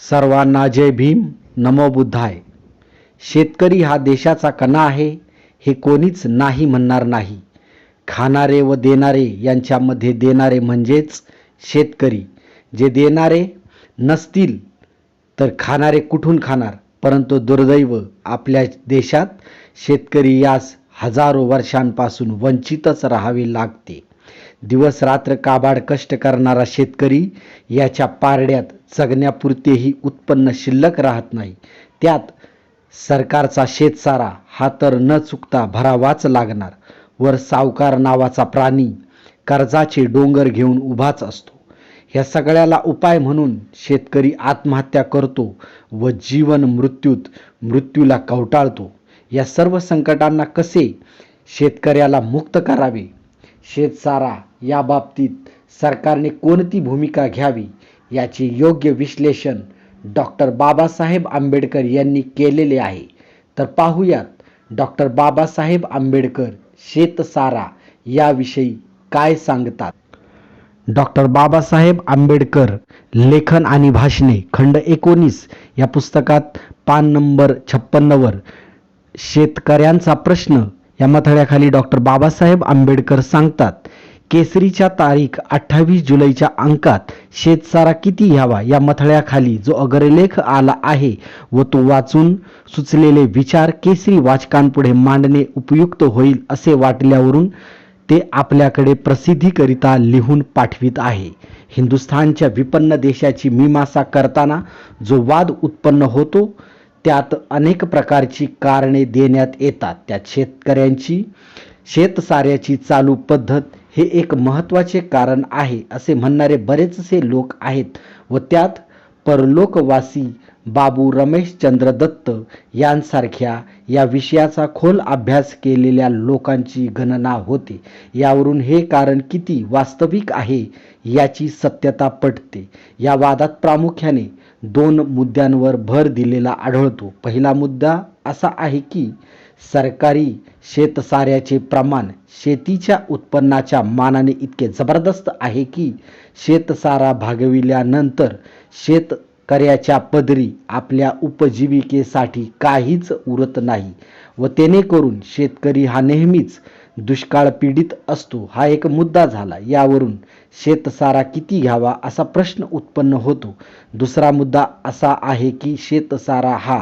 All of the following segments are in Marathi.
सर्वांना जय भीम. नमो बुद्धाय. शेतकरी हा देशाचा कणा आहे हे कोणीच नाही म्हणणार नाही. खाणारे व देणारे यांच्यामध्ये देणारे म्हणजेच शेतकरी. जे देणारे नसतील तर खाणारे कुठून खाणार. परंतु दुर्दैव आपल्या देशात शेतकरी यास हजारो वर्षांपासून वंचितच राहावे लागते. दिवस रात्र काबाड कष्ट करणारा शेतकरी याच्या पारड्यात जगण्यापुरतेही उत्पन्न शिल्लक राहत नाही. त्यात सरकारचा शेतसारा हा तर न चुकता भरावाच लागणार. वर सावकार नावाचा प्राणी कर्जाचे डोंगर घेऊन उभाच असतो. ह्या सगळ्याला उपाय म्हणून शेतकरी आत्महत्या करतो व जीवन मृत्यूला कवटाळतो. या सर्व संकटांना कसे शेतकऱ्याला मुक्त करावे, शेतसारा याबाबतीत सरकारने कोणती भूमिका घ्यावी याचे योग्य विश्लेषण डॉक्टर बाबासाहेब आंबेडकर यांनी केलेले आहे. तर पाहूयात डॉक्टर बाबासाहेब आंबेडकर शेतसारा याविषयी काय सांगतात. डॉक्टर बाबासाहेब आंबेडकर लेखन आणि भाषणे खंड 19 या पुस्तकात पान नंबर 56 वर शेतकऱ्यांचा प्रश्न या मथळ्याखाली डॉक्टर बाबासाहेब आंबेडकर सांगतात, केसरीच्या तारीख 28 जुलैच्या अंकात शेतसारा किती घ्यावा या मथळ्याखाली जो अग्रलेख आला आहे व तो वाचून सुचलेले विचार केसरी वाचकांपुढे मांडणे उपयुक्त होईल असे वाटल्यावरून ते आपल्याकडे प्रसिद्धीकरिता लिहून पाठवित आहे. हिंदुस्थानच्या विपन्न देशाची मीमांसा करताना जो वाद उत्पन्न होतो त्यात अनेक प्रकारची कारणे देण्यात येतात. त्यात शेतकऱ्यांची शेतसाऱ्याची चालू पद्धत हे एक महत्त्वाचे कारण आहे असे म्हणणारे बरेचसे लोक आहेत व त्यात परलोकवासी बाबू रमेशचंद्र दत्त यांसारख्या या विषयाचा खोल अभ्यास केलेल्या लोकांची गणना होते. यावरून हे कारण किती वास्तविक आहे याची सत्यता पटते. या वादात प्रामुख्याने 2 मुद्द्यांवर भर दिलेला आढळतो. पहिला मुद्दा असा आहे की सरकारी शेतसाऱ्याचे प्रमाण शेतीच्या उत्पन्नाच्या मानाने इतके जबरदस्त आहे की शेतसारा भागविल्यानंतर शेतकऱ्याच्या पदरी आपल्या उपजीविकेसाठी काहीच उरत नाही व तेणेकरून शेतकरी हा नेहमीच दुष्काळ पीडित असतो. हा एक मुद्दा झाला. यावरून शेतसारा किती घ्यावा असा प्रश्न उत्पन्न होतो. दुसरा मुद्दा असा आहे की शेतसारा हा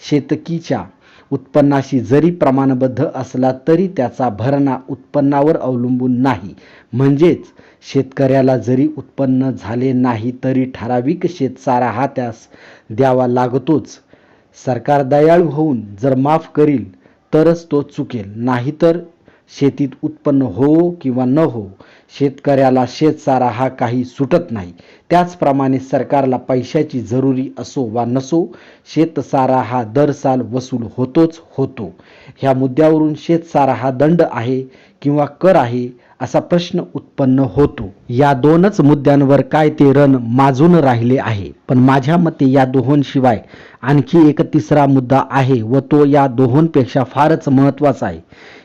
शेतकीच्या उत्पन्नाशी जरी प्रमाणबद्ध असला तरी त्याचा भरणा उत्पन्नावर अवलंबून नाही. म्हणजेच शेतकऱ्याला जरी उत्पन्न झाले नाही तरी ठराविक शेतसारा हा त्यास द्यावा लागतोच. सरकार दयाळू होऊन जर माफ करील तरच तो चुकेल, नाहीतर शेतीत उत्पन्न हो किंवा न हो शेतकऱ्याला शेतसारा हा काही सुटत नाही. त्याचप्रमाणे सरकारला पैशाची जरुरी असो वा नसो शेतसारा हा दर साल वसूल होतोच होतो. ह्या मुद्द्यावरून शेतसारा हा दंड आहे किंवा कर आहे असा प्रश्न उत्पन्न होतो. या 2च मुद्द्यांवर काय ते रण माजून राहिले आहे. पण माझ्या मते या दोहोंशिवाय आणखी एक तिसरा मुद्दा आहे व तो या दोहोंपेक्षा फारच महत्त्वाचा आहे.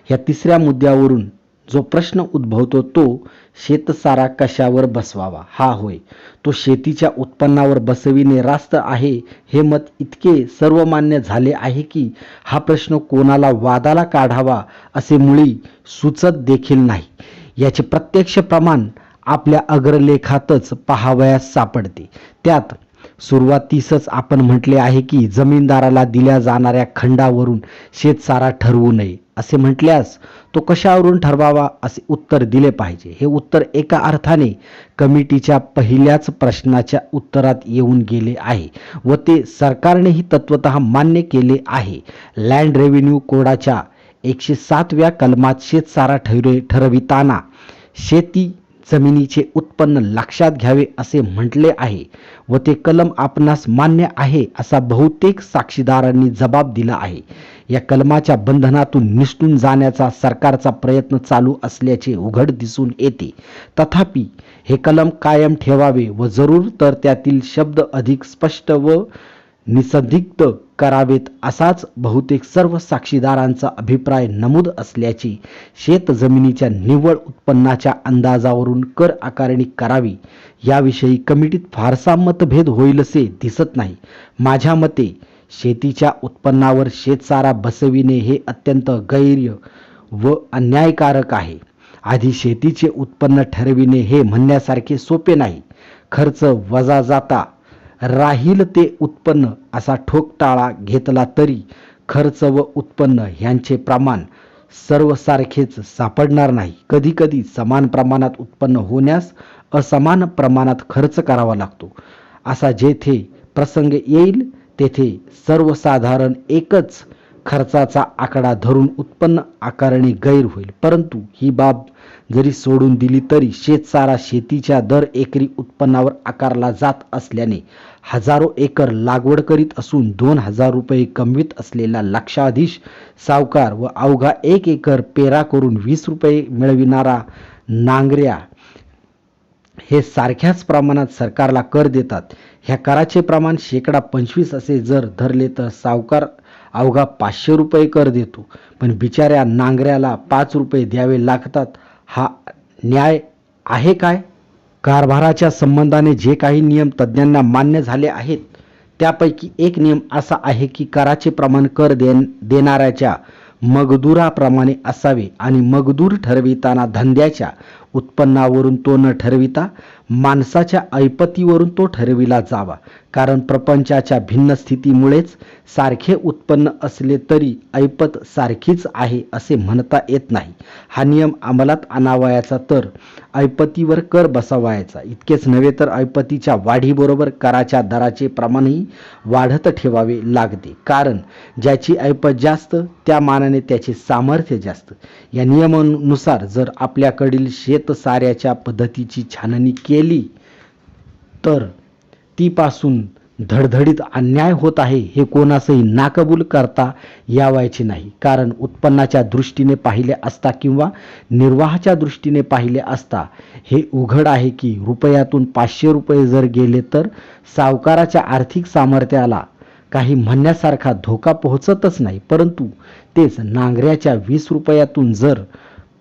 ह्या तिसऱ्या मुद्द्यावरून जो प्रश्न उद्भवतो तो शेतसारा कशावर बसवावा हा होय. तो शेतीच्या उत्पन्नावर बसविणे रास्त आहे हे मत इतके सर्वमान्य झाले आहे की हा प्रश्न कोणाला वादाला काढावा असे मुळी सुचत देखील नाही. याचे प्रत्यक्ष प्रमाण आपल्या अग्रलेखातच पाहावयास सापडते. त्यात सुरुवातीसच आपण म्हटले आहे की जमीनदाराला दिल्या जाणाऱ्या खंडावरून शेतसारा ठरवू नये असे म्हटल्यास तो कशावरून ठरवावा असे उत्तर दिले पाहिजे. हे उत्तर एका अर्थाने कमिटीच्या पहिल्याच प्रश्नाच्या उत्तरात येऊन गेले आहे व ते सरकारनेही तत्वतः मान्य केले आहे. लँड रेव्हेन्यू कोडाच्या 107व्या कलमात शेतसारा ठरविताना शेती जमिनीचे उत्पन्न लक्षात घ्यावे असे म्हटले आहे व ते कलम आपणास मान्य आहे असा बहुतेक साक्षीदारांनी जबाब दिला आहे. या कलमाच्या बंधनातून निसटून जाण्याचा सरकारचा प्रयत्न चालू असल्याचे उघड दिसून येते. तथापि हे कलम कायम ठेवावे व जरूर तर त्यातील शब्द अधिक स्पष्ट व निसंदिग्ध करावेत असाच बहुतेक सर्व साक्षीदारांचा अभिप्राय नमूद असल्याचे शेत जमिनीच्या निव्वळ उत्पन्नाच्या अंदाजावरून कर आकारणी करावी याविषयी कमिटीत फारसा मतभेद होईलसे दिसत नाही. माझ्या मते शेतीच्या उत्पन्नावर शेतसारा बसविणे हे अत्यंत गैर व अन्यायकारक आहे. आधी शेतीचे उत्पन्न ठरविणे हे म्हणण्यासारखे सोपे नाही. खर्च वजा जाता राहील ते उत्पन्न असा ठोकताळा घेतला तरी खर्च व उत्पन्न ह्यांचे प्रमाण सर्वसारखेच सापडणार नाही. कधीकधी समान प्रमाणात उत्पन्न होण्यास असमान प्रमाणात खर्च करावा लागतो. असा जेथे प्रसंग येईल तेथे सर्वसाधारण एकच खर्चाचा आकडा धरून उत्पन्न आकारणी गैर होईल. परंतु ही बाब जरी सोडून दिली तरी शेतसारा शेतीच्या दर एकरी उत्पन्नावर आकारला जात असल्याने हजारो एकर लागवड करीत असून 2,000 रुपये कमवीत असलेला लक्षाधीश सावकार व अवघा 1 एकर पेरा करून 20 रुपये मिळविणारा नांगऱ्या हे सारख्याच प्रमाणात सरकारला कर देतात. ह्या कराचे प्रमाण 25% असे जर धरले तर सावकार अवघा 500 रुपये कर देतो, पण बिचाऱ्या नांगऱ्याला 5 रुपये द्यावे लागतात. हा न्याय आहे काय? कारभाराच्या संबंधाने जे काही नियम तज्ज्ञांना मान्य झाले आहेत त्यापैकी एक नियम असा आहे की कराचे प्रमाण कर देणाऱ्याच्या मगदुराप्रमाणे असावे आणि मगदूर ठरविताना धंद्याच्या उत्पन्नावरून तो न ठरविता माणसाच्या ऐपतीवरून तो ठरविला जावा. कारण प्रपंचाच्या भिन्न स्थितीमुळेच सारखे उत्पन्न असले तरी ऐपत सारखीच आहे असे म्हणता येत नाही. हा नियम अंमलात आणावयाचा तर ऐपतीवर कर बसवायचा. इतकेच नव्हे तर ऐपतीच्या वाढीबरोबर कराच्या दराचे प्रमाणही वाढत ठेवावे लागते. कारण ज्याची ऐपत जास्त त्या मानाने त्याचे सामर्थ्य जास्त. या नियमानुसार जर आपल्याकडील शेतसाऱ्याच्या पद्धतीची छाननी केली तर तीपासून धडधडीत अन्याय होत आहे हे कोणासही नाकबूल करता यावायचे नाही. कारण उत्पन्नाच्या दृष्टीने पाहिले असता किंवा निर्वाहाच्या दृष्टीने पाहिले असता हे उघड आहे की रुपयातून 500 रुपये जर गेले तर सावकाराच्या आर्थिक सामर्थ्याला काही म्हणण्यासारखा धोका पोहोचतच नाही. परंतु तेच नांगऱ्याच्या 20 रुपयातून जर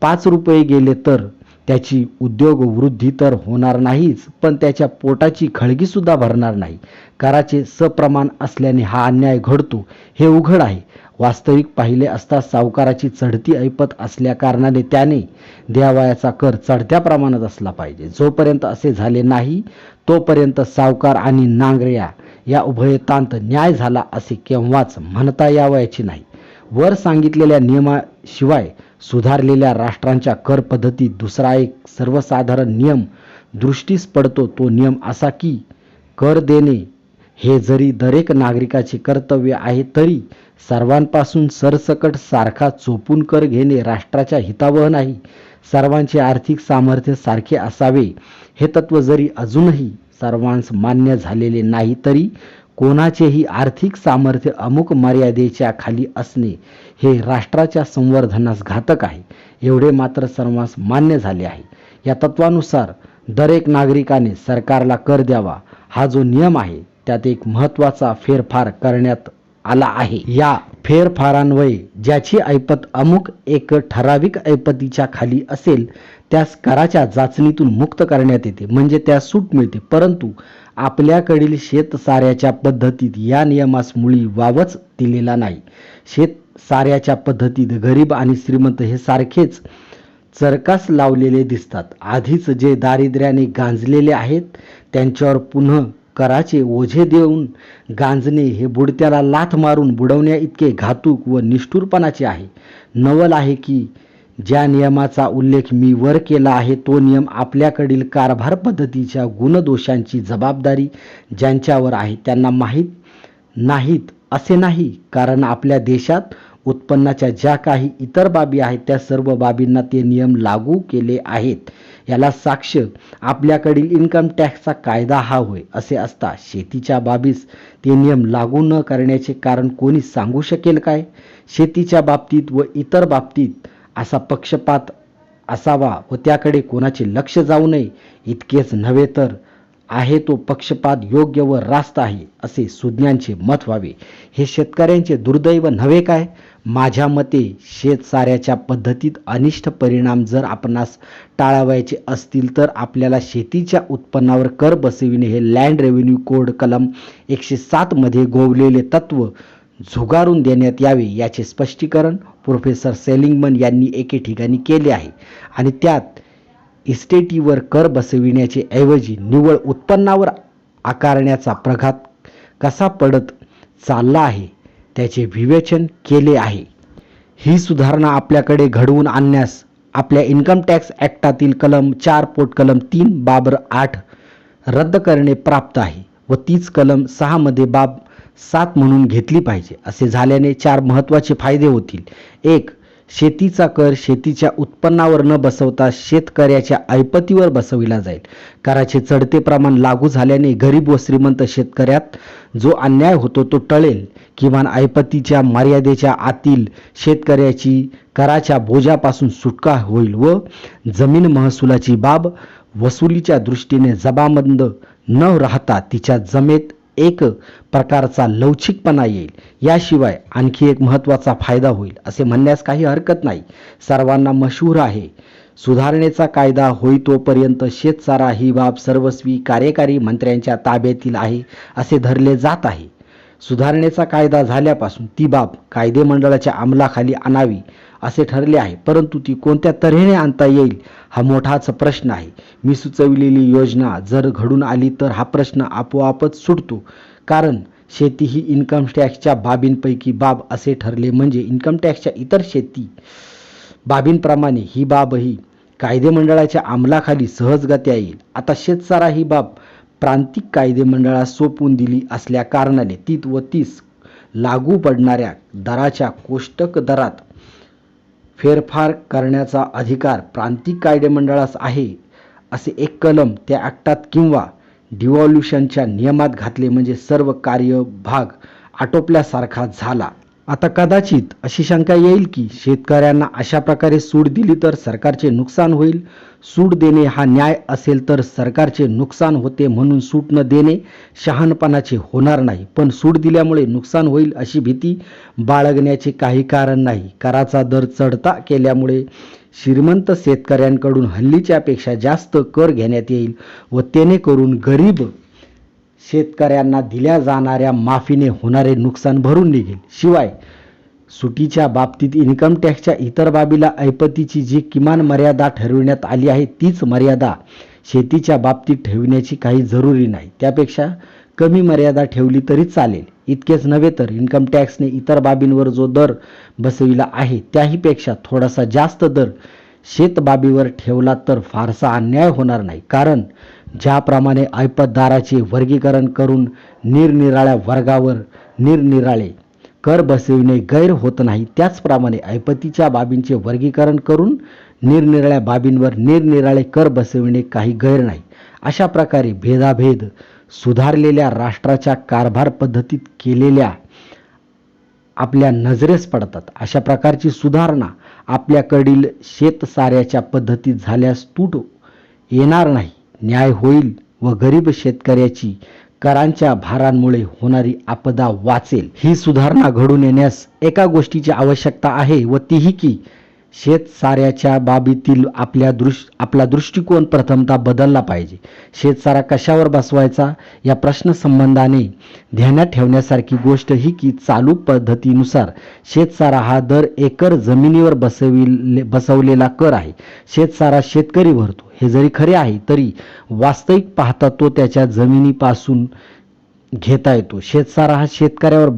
5 रुपये गेले तर त्याची उद्योग वृद्धी तर होणार नाहीच, पण त्याच्या पोटाची खळगी सुद्धा भरणार नाही. कराचे सप्रमाण असल्याने हा अन्याय घडतो हे उघड आहे. वास्तविक पाहिले असता सावकाराची चढती ऐपत असल्या कारणाने त्याने द्यावयाचा कर चढत्या प्रमाणात असला पाहिजे. जोपर्यंत असे झाले नाही तोपर्यंत सावकार आणि नांगऱ्या या उभयतांत न्याय झाला असे केव्हाच म्हणता यावयाचे नाही. वर सांगितलेल्या नियमाशिवाय सुधारलेल्या राष्ट्रांच्या कर पद्धतीत दुसरा एक सर्वसाधारण नियम दृष्टीस पडतो. तो नियम असा की कर देणे हे जरी दरेक नागरिकाचे कर्तव्य आहे तरी सर्वांपासून सरसकट सारखा चोपून कर घेणे राष्ट्राच्या हितावह नाही. सर्वांचे आर्थिक सामर्थ्य सारखे असावे हे तत्व जरी अजूनही सर्वांस मान्य झालेले नाही तरी कोणाचेही आर्थिक सामर्थ्य अमुक मर्यादेच्या खाली असणे हे राष्ट्राच्या संवर्धनास घातक आहे एवढे मात्र सर्वांस मान्य झाले आहे. या तत्वानुसार दरेक नागरिकाने सरकारला कर द्यावा हा जो नियम आहे त्यात एक महत्त्वाचा फेरफार करण्यात आला आहे. या फेरफारान्वये ज्याची ऐपत अमुक एक ठराविक ऐपतीच्या खाली असेल त्यास कराच्या जाचणीतून मुक्त करण्यात येते, म्हणजे त्यास सूट मिळते. परंतु आपल्याकडील शेतसाऱ्याच्या पद्धतीत या नियमास मुळी वावच दिलेला नाही. शेतसाऱ्याच्या पद्धतीत गरीब आणि श्रीमंत हे सारखेच चरकास लावलेले दिसतात. आधीच जे दारिद्र्याने गांजलेले आहेत त्यांच्यावर पुन्हा कराचे ओझे देऊन गांजणे हे बुडत्याला लाथ मारून बुडवण्या इतके घातूक व निष्ठुरपणाचे आहे. नवल आहे की ज्या नियमाचा उल्लेख मी वर केला आहे तो नियम आपल्याकडील कारभार पद्धतीच्या गुणदोषांची जबाबदारी ज्यांच्यावर आहे त्यांना माहीत नाहीत असे नाही. कारण आपल्या देशात उत्पन्नाच्या ज्या काही इतर बाबी आहेत त्या सर्व बाबींना ते नियम लागू केले आहेत. याला साक्ष आपल्याकडील इन्कम टॅक्सचा कायदा हा होय. असे असता शेतीच्या बाबीस ते नियम लागू न करण्याचे कारण कोणी सांगू शकेल काय? शेतीच्या बाबतीत व इतर बाबतीत असा पक्षपात असावा व त्याकडे कोणाचे लक्ष जाऊ नये. इतकेच नव्हे तर आहे तो पक्षपात योग्य व रास्त आहे असे सुज्ञांचे मत व्हावे. हे शेतकऱ्यांचे दुर्दैव नव्हे काय? माझ्या मते शेतसाऱ्याच्या पद्धतीत अनिष्ट परिणाम जर आपणास टाळावायचे असतील तर आपल्याला शेतीच्या उत्पन्नावर कर बसविणे हे लँड रेव्हेन्यू कोड कलम 107 मध्ये गोवलेले तत्व झुगारून देण्यात यावे याचे स्पष्टीकरण प्रोफेसर सेलिंगमन यांनी एके ठिकाणी केले आहे आणि त्यात इस्टेटीवर कर बसविण्याचे ऐवजी निव्वळ उत्पन्नावर आकारण्याचा प्रघात कसा पडत चालला आहे त्याचे विवेचन केले आहे. ही सुधारणा आपल्याकडे घडवून आणण्यास आपल्या इन्कम टॅक्स ॲक्टातील कलम 4 पोट कलम 3 बाब 8 रद्द करणे प्राप्त आहे व तीच कलम 6 मध्ये बाब 7 म्हणून घेतली पाहिजे. असे झाल्याने 4 महत्त्वाचे फायदे होतील. 1. शेतीचा कर शेतीच्या उत्पन्नावर न बसवता शेतकऱ्याच्या ऐपतीवर बसविला जाईल. कराचे चढते प्रमाण लागू झाल्याने गरीब व श्रीमंत शेतकऱ्यात जो अन्याय होतो तो टळेल. किमान ऐपतीच्या मर्यादेच्या आतील शेतकऱ्याची कराच्या बोजापासून सुटका होईल व जमीन महसुलाची बाब वसुलीच्या दृष्टीने जबाबंद न राहता तिच्या जमेत एक प्रकारचा लवचिकपणा येईल. याशिवाय आणखी एक महत्त्वाचा फायदा होईल असे म्हणण्यास काही हरकत नाही. सर्वांना मशहूर आहे सुधारणेचा कायदा होई तोपर्यंत शेतसारा ही बाब सर्वस्वी कार्यकारी मंत्र्यांच्या ताब्यातील आहे असे धरले जात आहे. सुधारणेचा कायदा झाल्यापासून ती बाब कायदेमंडळाच्या अंमलाखाली आणावी असे ठरले आहे, परंतु ती कोणत्या तऱ्हेने आणता येईल हा मोठाच प्रश्न आहे. मी सुचविलेली योजना जर घडून आली तर हा प्रश्न आपोआपच सुटतो. कारण शेती ही इन्कम टॅक्सच्या बाबींपैकी बाब असे ठरले म्हणजे इन्कम टॅक्सच्या इतर शेती बाबींप्रमाणे ही बाबही कायदेमंडळाच्या अंमलाखाली सहजगत्या येईल. आता शेतसारा ही बाब प्रांतिक कायदेमंडळास सोपवून दिली असल्या कारणाने तीस लागू पडणाऱ्या दराच्या कोष्टक दरात फेरफार करण्याचा अधिकार प्रांतिक कायदेमंडळास आहे असे एक कलम त्या ॲक्टात किंवा डिव्हॉल्यूशनच्या नियमात घातले म्हणजे सर्व कार्यभाग आटोपल्यासारखा झाला. आता कदाचित अशी शंका येईल की शेतकऱ्यांना अशा प्रकारे सूट दिली तर सरकारचे नुकसान होईल. सूट देणे हा न्याय असेल तर सरकारचे नुकसान होते म्हणून सूट न देणे शहाणपणाचे होणार नाही. पण सूट दिल्यामुळे नुकसान होईल अशी भीती बाळगण्याचे काही कारण नाही. कराचा दर चढता केल्यामुळे श्रीमंत शेतकऱ्यांकडून हल्लीच्या पेक्षा जास्त कर घेण्यात येईल व तेने करून गरीब शेतकऱ्यांना दिल्या जाणाऱ्या माफीने होणारे नुकसान भरून निघेल. शिवाय सुटीच्या बाबतीत इन्कम टॅक्सच्या इतर बाबीला ऐपतीची जी किमान मर्यादा ठरविण्यात आली आहे तीच मर्यादा शेतीच्या बाबतीत ठेवण्याची काही जरुरी नाही. त्यापेक्षा कमी मर्यादा ठेवली तरी चालेल. इतकेच नव्हे तर इन्कम टॅक्सने इतर बाबींवर जो दर बसविला आहे त्याहीपेक्षा थोडासा जास्त दर शेतबाबीवर ठेवला तर फारसा अन्याय होणार नाही. कारण ज्याप्रमाणे ऐपतदाराचे वर्गीकरण करून निरनिराळ्या वर्गावर निरनिराळे कर बसविणे गैर होत नाही, त्याचप्रमाणे ऐपतीच्या बाबींचे वर्गीकरण करून निरनिराळ्या बाबींवर निरनिराळे कर बसविणे काही गैर नाही. अशा प्रकारे भेदाभेद सुधारलेल्या राष्ट्राच्या कारभार पद्धतीत केलेल्या आपल्या नजरेस पडतात. अशा प्रकारची सुधारणा आपल्याकडील शेतसाऱ्याच्या पद्धतीत झाल्यास तूट येणार नाही, न्याय होईल व गरीब शेतकऱ्याची करांच्या भारांमुळे होणारी आपदा वाचेल. ही सुधारणा घडून येण्यास एका गोष्टीची आवश्यकता आहे व तीही की शेतसाऱ्याच्या बाबीतील आपला दृष्टिकोन प्रथमतः बदलला पाहिजे. शेतसारा कशावर बसवायचा या प्रश्नसंबंधाने ध्यानात ठेवण्यासारखी गोष्ट ही की चालू पद्धतीनुसार शेतसारा हा दर एकर जमिनीवर बसवलेला कर आहे. शेतसारा शेतकरी भरतो हे जरी खरे आहे तरी वास्तविक पाहता तो त्याच्या जमिनीपासून घेता येतो. शेतसारा हा शेतकऱ्यावर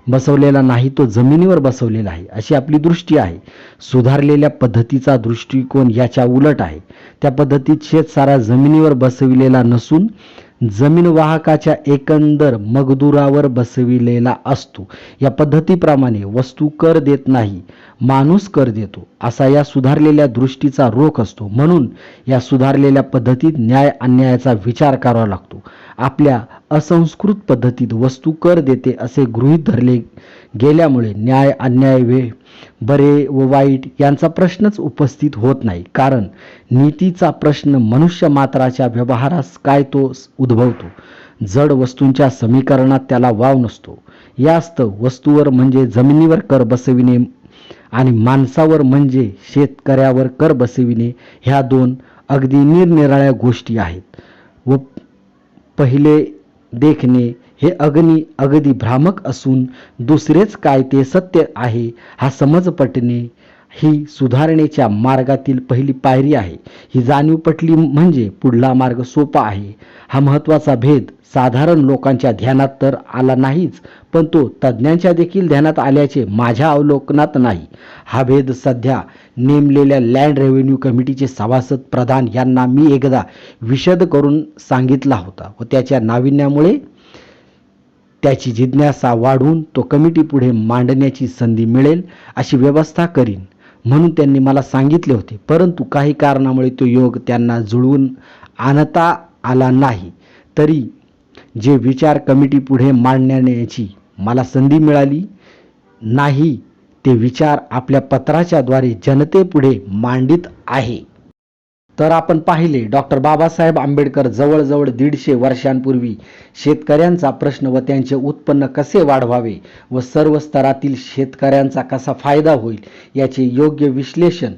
बसवलेला नाही, तो जमिनीवर बसवलेला आहे अशी आपली दृष्टी आहे. सुधारलेल्या पद्धतीचा दृष्टिकोन याच्या उलट आहे. त्या पद्धतीत शेतसारा जमिनीवर बसविलेला नसून जमीन वाहकाच्या एकंदर मजदुरावर बसविलेला असतो. या पद्धतीप्रमाणे वस्तू कर देत नाही, माणूस कर देतो, असा या सुधारलेल्या दृष्टीचा रोख असतो. म्हणून या सुधारलेल्या पद्धतीत न्याय अन्यायाचा विचार करावा लागतो. आपल्या असंस्कृत पद्धतीत वस्तू कर देते असे गृहीत धरले गेल्यामुळे न्याय अन्याय बरे व वाईट यांचा प्रश्नच उपस्थित होत नाही. कारण नीतीचा प्रश्न मनुष्य मात्राच्या व्यवहारास काय तो उद्भवतो. जड वस्तूंच्या समीकरणात त्याला वाव नसतो. यास्तव वस्तूवर म्हणजे जमिनीवर कर बसविणे आणि माणसावर म्हणजे शेतकऱ्यावर कर बसविणे ह्या दोन अगदी निरनिराळ्या गोष्टी आहेत. व पहिले देखणे हे अगदी भ्रामक असून दुसरेच काय ते सत्य आहे हा समज पटणे ही सुधारणेच्या मार्गातील पहिली पायरी आहे. ही जाणीव पटली म्हणजे पुढला मार्ग सोपा आहे. हा महत्त्वाचा भेद साधारण लोकांच्या ध्यानात तर आला नाहीच, पण तो तज्ज्ञांच्या देखील ध्यानात आल्याचे माझ्या अवलोकनात नाही. हा भेद सध्या नेमलेल्या लँड रेव्हेन्यू कमिटीचे सभासद प्रधान यांना मी एकदा विशद करून सांगितला होता व त्याच्या नाविन्यामुळे त्याची जिज्ञासा वाढून तो कमिटी पुढे मांडण्याची संधी मिळेल अशी व्यवस्था करीन म्हणून त्यांनी मला सांगितले होते. परंतु काही कारणामुळे तो योग त्यांना जुळवून आणता आला नाही. तरी जे विचार कमिटी पुढे मांडण्याची मला संधी मिळाली नाही ते विचार आपल्या पत्राच्या द्वारे जनतेपुढे मांडित आहे. तर आपण पाहिले डॉक्टर बाबासाहेब आंबेडकर जवळजवळ 150 वर्षांपूर्वी शेतकऱ्यांचा प्रश्न व त्यांचे उत्पन्न कसे वाढवावे व सर्व स्तरातील शेतकऱ्यांचा कसा फायदा होईल याचे योग्य विश्लेषण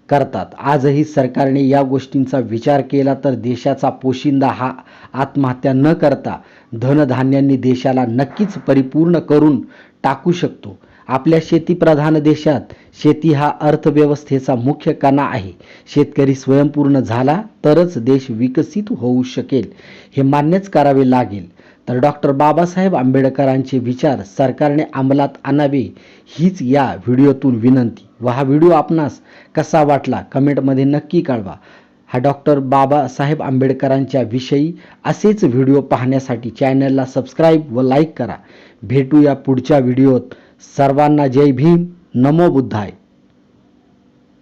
करतात. आजही सरकारने या गोष्टींचा विचार केला तर देशाचा पोशिंदा हा आत्महत्या न करता धनधान्यांनी देशाला नक्कीच परिपूर्ण करून टाकू शकतो. आपल्या शेतीप्रधान देशात शेती हा अर्थव्यवस्थेचा मुख्य कणा आहे. शेतकरी स्वयंपूर्ण झाला तरच देश विकसित होऊ शकेल हे मान्यच करावे लागेल. तर डॉक्टर बाबासाहेब आंबेडकरांचे विचार सरकारने अंमलात आणावे हीच या व्हिडिओतून विनंती. व हा व्हिडिओ आपणास कसा वाटला कमेंटमध्ये नक्की कळवा. हा डॉक्टर बाबासाहेब आंबेडकरांच्या विषयी असेच व्हिडिओ पाहण्यासाठी चॅनलला सबस्क्राईब व लाईक करा. भेटूया पुढच्या व्हिडिओत. सर्वांना जय भीम, नमो बुद्धाय.